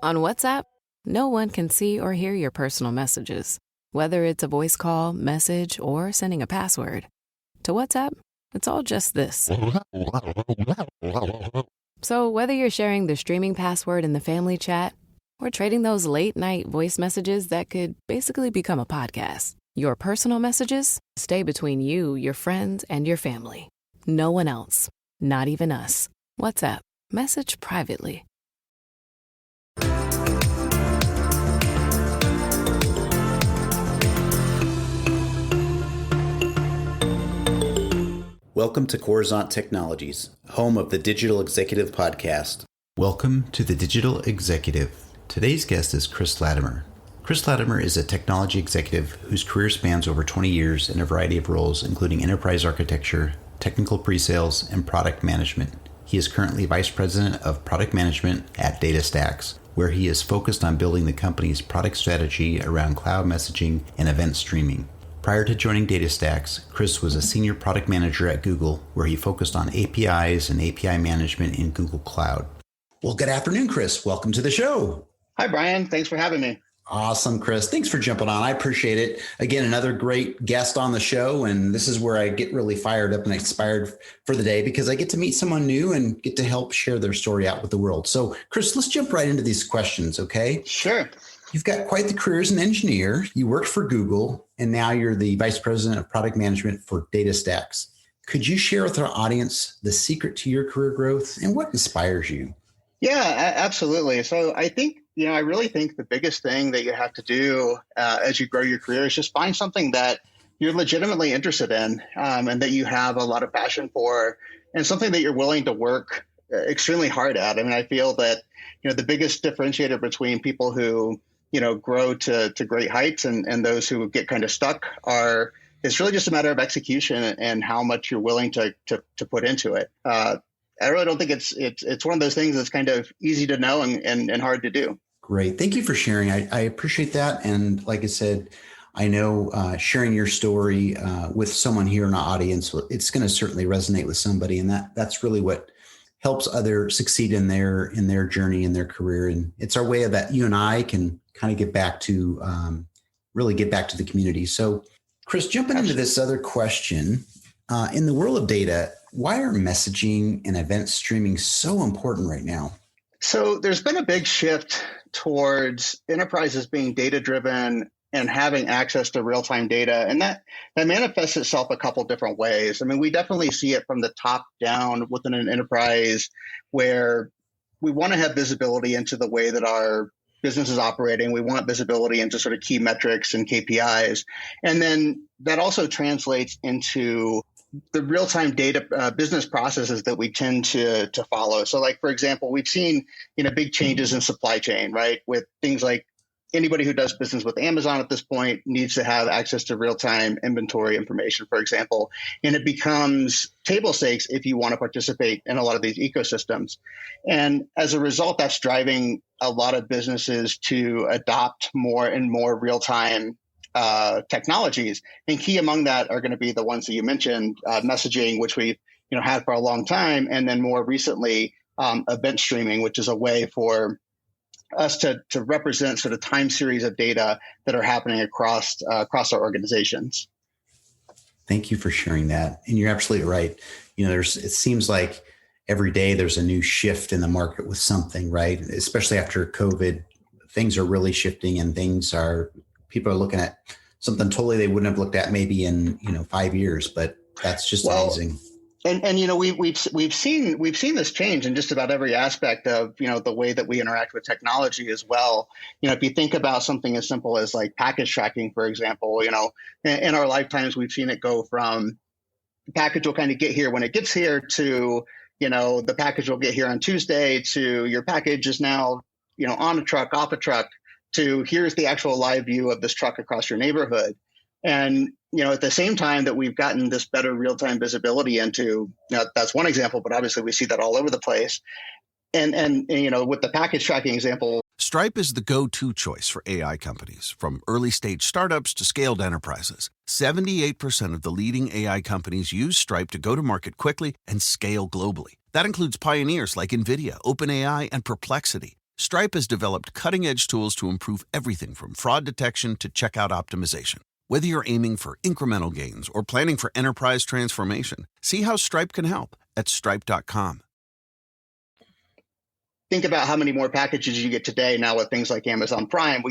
On WhatsApp, no one can see or hear your personal messages, whether it's a voice call, message, or sending a password. To WhatsApp, it's all just this. So whether you're sharing the streaming password in the family chat or trading those late-night voice messages that could basically become a podcast, your personal messages stay between you, your friends, and your family. No one else, not even us. WhatsApp, message privately. Welcome to Coruzant Technologies, home of the Digital Executive Podcast. Welcome to the Digital Executive. Today's guest is Chris Latimer. Chris Latimer is a technology executive whose career spans over 20 years in a variety of roles, including enterprise architecture, technical pre-sales, and product management. He is currently Vice President of Product Management at DataStax, where he is focused on building the company's product strategy around cloud messaging and event streaming. Prior to joining DataStax, Chris was a senior product manager at Google, where he focused on APIs and API management in Google Cloud. Well, good afternoon, Chris. Welcome to the show. Hi, Brian. Thanks for having me. Awesome, Chris. Thanks for jumping on. I appreciate it. Again, another great guest on the show. And this is where I get really fired up and inspired for the day because I get to meet someone new and get to help share their story out with the world. So, Chris, let's jump right into these questions, okay? Sure. You've got quite the career as an engineer. You worked for Google, and now you're the Vice President of Product Management for DataStax. Could you share with our audience the secret to your career growth and what inspires you? Yeah, absolutely. So I think, I really think the biggest thing that you have to do as you grow your career is just find something that you're legitimately interested in and that you have a lot of passion for and something that you're willing to work extremely hard at. I mean, I feel that, the biggest differentiator between people who grow to great heights and those who get kind of stuck it's really just a matter of execution and how much you're willing to put into it. I really don't think it's one of those things that's kind of easy to know and hard to do. Great. Thank you for sharing. I appreciate that. And like I said, I know sharing your story with someone here in the audience, it's going to certainly resonate with somebody. And that's really what helps others succeed in their journey, in their career. And it's our way of that you and I can kind of get back to really get back to the community. So Chris, jumping into this other question, in the world of data, why are messaging and event streaming so important right now? So there's been a big shift towards enterprises being data-driven and having access to real-time data. And that manifests itself a couple different ways. I mean, we definitely see it from the top down within an enterprise where we want to have visibility into the way that our business is operating. We want visibility into sort of key metrics and KPIs. And then that also translates into the real-time data business processes that we tend to follow. So like, for example, we've seen, big changes in supply chain, right? With things like anybody who does business with Amazon at this point needs to have access to real-time inventory information, for example. And it becomes table stakes if you want to participate in a lot of these ecosystems. And as a result, that's driving a lot of businesses to adopt more and more real-time technologies. And key among that are going to be the ones that you mentioned, messaging, which we've had for a long time, and then more recently, event streaming, which is a way for us to represent sort of time series of data that are happening across our organizations. Thank you for sharing that. And you're absolutely right. It seems like every day there's a new shift in the market with something, right? Especially after COVID, things are really shifting and people are looking at something totally they wouldn't have looked at maybe in 5 years, but that's just amazing. And we've seen this change in just about every aspect of the way that we interact with technology as well. If you think about something as simple as like package tracking, for example, in our lifetimes we've seen it go from the package will kind of get here when it gets here to the package will get here on Tuesday to your package is now on a truck, off a truck, to here's the actual live view of this truck across your neighborhood. And, at the same time that we've gotten this better real-time visibility into, that's one example, but obviously we see that all over the place. And with the package tracking example. Stripe is the go-to choice for AI companies, from early-stage startups to scaled enterprises. 78% of the leading AI companies use Stripe to go to market quickly and scale globally. That includes pioneers like NVIDIA, OpenAI, and Perplexity. Stripe has developed cutting-edge tools to improve everything from fraud detection to checkout optimization. Whether you're aiming for incremental gains or planning for enterprise transformation, see how Stripe can help at stripe.com. Think about how many more packages you get today now with things like Amazon Prime.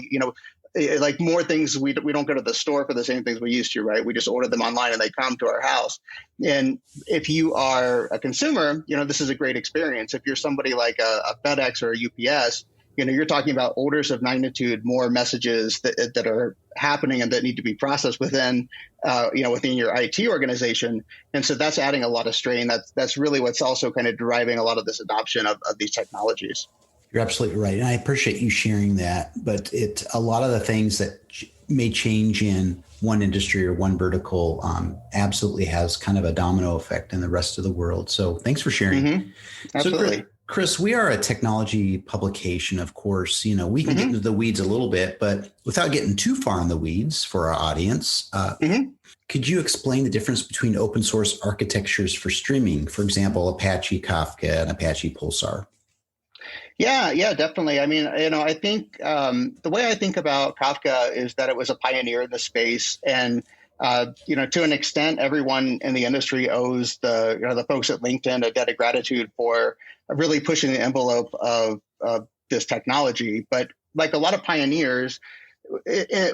Like more things, we don't go to the store for the same things we used to, right? We just order them online and they come to our house. And if you are a consumer, this is a great experience. If you're somebody like a FedEx or a UPS, you're talking about orders of magnitude more messages that are happening and that need to be processed within your IT organization. And so that's adding a lot of strain. That's really what's also kind of driving a lot of this adoption of these technologies. You're absolutely right. And I appreciate you sharing that. But a lot of the things that may change in one industry or one vertical absolutely has kind of a domino effect in the rest of the world. So thanks for sharing. Mm-hmm. Absolutely. So, Chris, we are a technology publication, of course. We can get into the weeds a little bit, but without getting too far in the weeds for our audience, could you explain the difference between open source architectures for streaming? For example, Apache Kafka and Apache Pulsar. Yeah, definitely. I mean, I think the way I think about Kafka is that it was a pioneer in the space, and to an extent, everyone in the industry owes the folks at LinkedIn a debt of gratitude for really pushing the envelope of this technology. But like a lot of pioneers,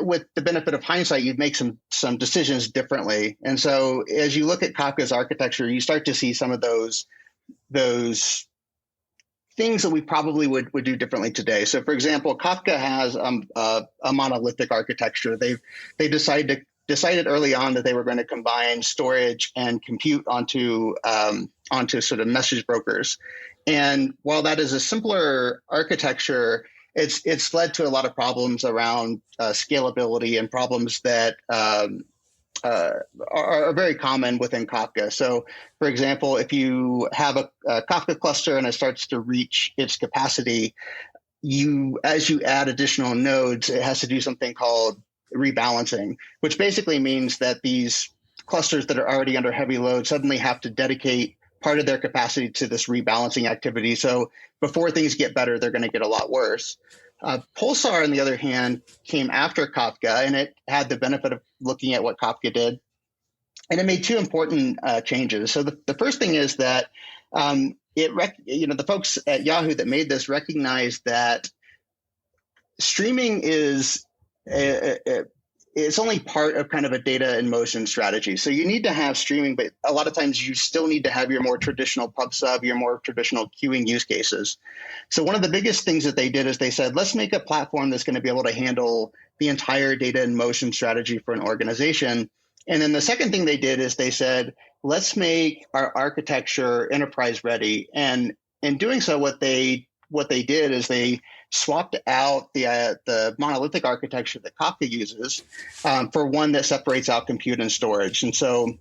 with the benefit of hindsight, you'd make some decisions differently. And so as you look at Kafka's architecture, you start to see some of those things that we probably would do differently today. So, for example, Kafka has a monolithic architecture. They decided early on that they were going to combine storage and compute onto sort of message brokers. And while that is a simpler architecture, it's led to a lot of problems around scalability and problems that are very common within Kafka. So, for example, if you have a Kafka cluster and it starts to reach its capacity, as you add additional nodes, it has to do something called rebalancing, which basically means that these clusters that are already under heavy load suddenly have to dedicate part of their capacity to this rebalancing activity. So before things get better, they're going to get a lot worse. Pulsar, on the other hand, came after Kafka, and it had the benefit of looking at what Kafka did. And it made two important changes. So the first thing is that the folks at Yahoo that made this recognized that streaming is it's only part of kind of a data in motion strategy. So you need to have streaming, but a lot of times you still need to have your more traditional pub sub, your more traditional queuing use cases. So one of the biggest things that they did is they said, let's make a platform that's going to be able to handle the entire data in motion strategy for an organization. And then the second thing they did is they said, let's make our architecture enterprise ready. And in doing so, what they did is they swapped out the monolithic architecture that Kafka uses for one that separates out compute and storage. And so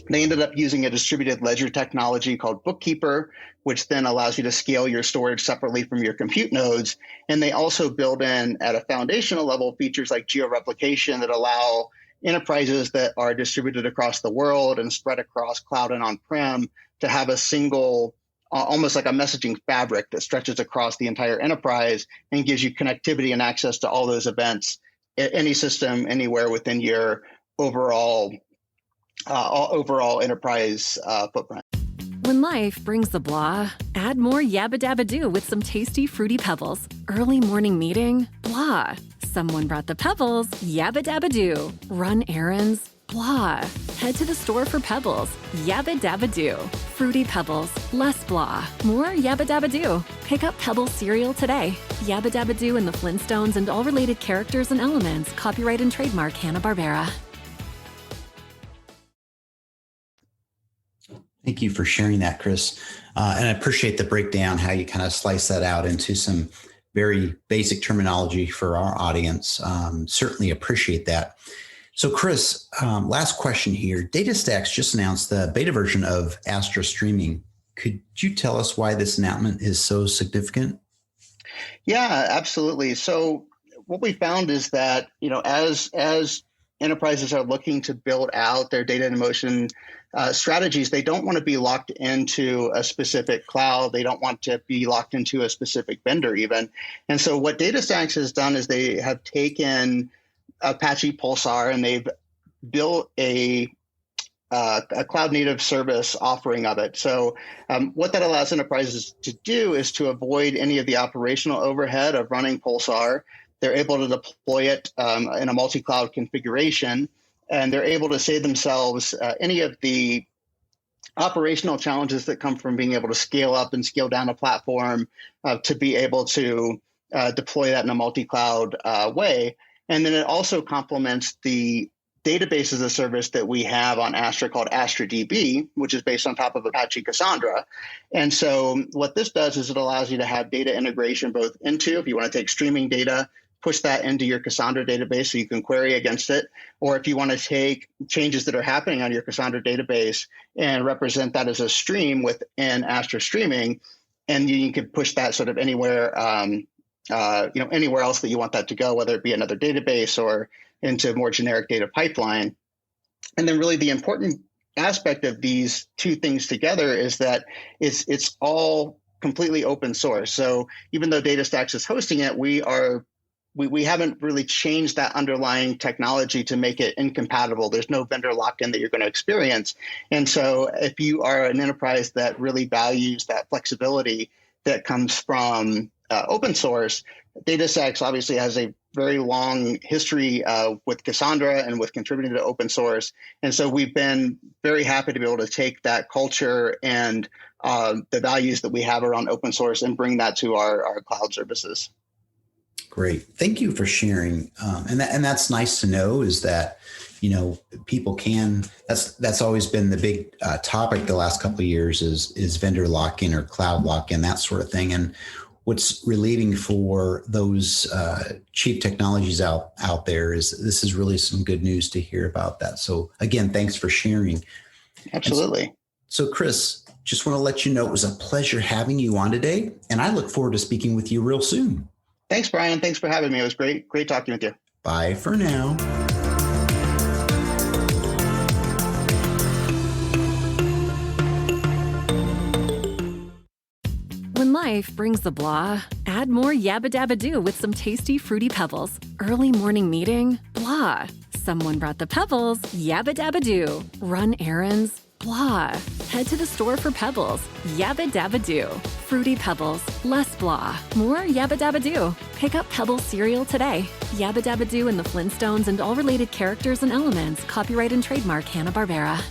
they ended up using a distributed ledger technology called Bookkeeper, which then allows you to scale your storage separately from your compute nodes. And they also build in at a foundational level features like georeplication that allow enterprises that are distributed across the world and spread across cloud and on-prem to have a single almost like a messaging fabric that stretches across the entire enterprise and gives you connectivity and access to all those events at any system, anywhere within your overall enterprise footprint. When life brings the blah, add more Yabba Dabba Doo with some tasty Fruity Pebbles. Early morning meeting? Blah. Someone brought the pebbles. Yabba Dabba Doo. Run errands? Blah. Head to the store for pebbles. Yabba Dabba Doo. Fruity Pebbles. Less blah. More Yabba Dabba Doo. Pick up Pebbles cereal today. Yabba Dabba Doo and the Flintstones and all related characters and elements. Copyright and trademark Hanna-Barbera. Thank you for sharing that, Chris. And I appreciate the breakdown, how you kind of slice that out into some very basic terminology for our audience. Certainly appreciate that. So Chris, last question here. DataStax just announced the beta version of Astra Streaming. Could you tell us why this announcement is so significant? Yeah, absolutely. So what we found is that, as enterprises are looking to build out their data in motion strategies, they don't want to be locked into a specific cloud. They don't want to be locked into a specific vendor even. And so what DataStax has done is they have taken Apache Pulsar and they've built a cloud native service offering of it. So what that allows enterprises to do is to avoid any of the operational overhead of running Pulsar. They're able to deploy it in a multi-cloud configuration, and they're able to save themselves any of the operational challenges that come from being able to scale up and scale down a platform to be able to deploy that in a multi-cloud way. And then it also complements the database as a service that we have on Astra called AstraDB, which is based on top of Apache Cassandra. And so what this does is it allows you to have data integration both into, if you want to take streaming data, push that into your Cassandra database so you can query against it, or if you want to take changes that are happening on your Cassandra database and represent that as a stream within Astra Streaming, and you can push that sort of anywhere, anywhere else that you want that to go, whether it be another database or into a more generic data pipeline. And then really the important aspect of these two things together is that it's all completely open source. So even though DataStax is hosting it, we haven't really changed that underlying technology to make it incompatible. There's no vendor lock-in that you're going to experience. And so if you are an enterprise that really values that flexibility that comes from open source, DataStax obviously has a very long history with Cassandra and with contributing to open source. And so we've been very happy to be able to take that culture and the values that we have around open source and bring that to our cloud services. Great. Thank you for sharing. And that's nice to know is that, people can, that's always been the big topic the last couple of years is vendor lock-in or cloud lock-in, that sort of thing. And what's relieving for those chief technologies out there is this is really some good news to hear about that. So again, thanks for sharing. Absolutely. So Chris, just want to let you know it was a pleasure having you on today, and I look forward to speaking with you real soon. Thanks, Brian. Thanks for having me. It was great talking with you. Bye for now. When life brings the blah, add more Yabba Dabba Do with some tasty Fruity Pebbles. Early morning meeting? Blah. Someone brought the pebbles. Yabba Dabba Do. Run errands? Blah. Head to the store for pebbles. Yabba Dabba Do. Fruity Pebbles. Less blah. More Yabba Dabba Do. Pick up Pebbles cereal today. Yabba Dabba Do and the Flintstones and all related characters and elements. Copyright and trademark Hanna-Barbera.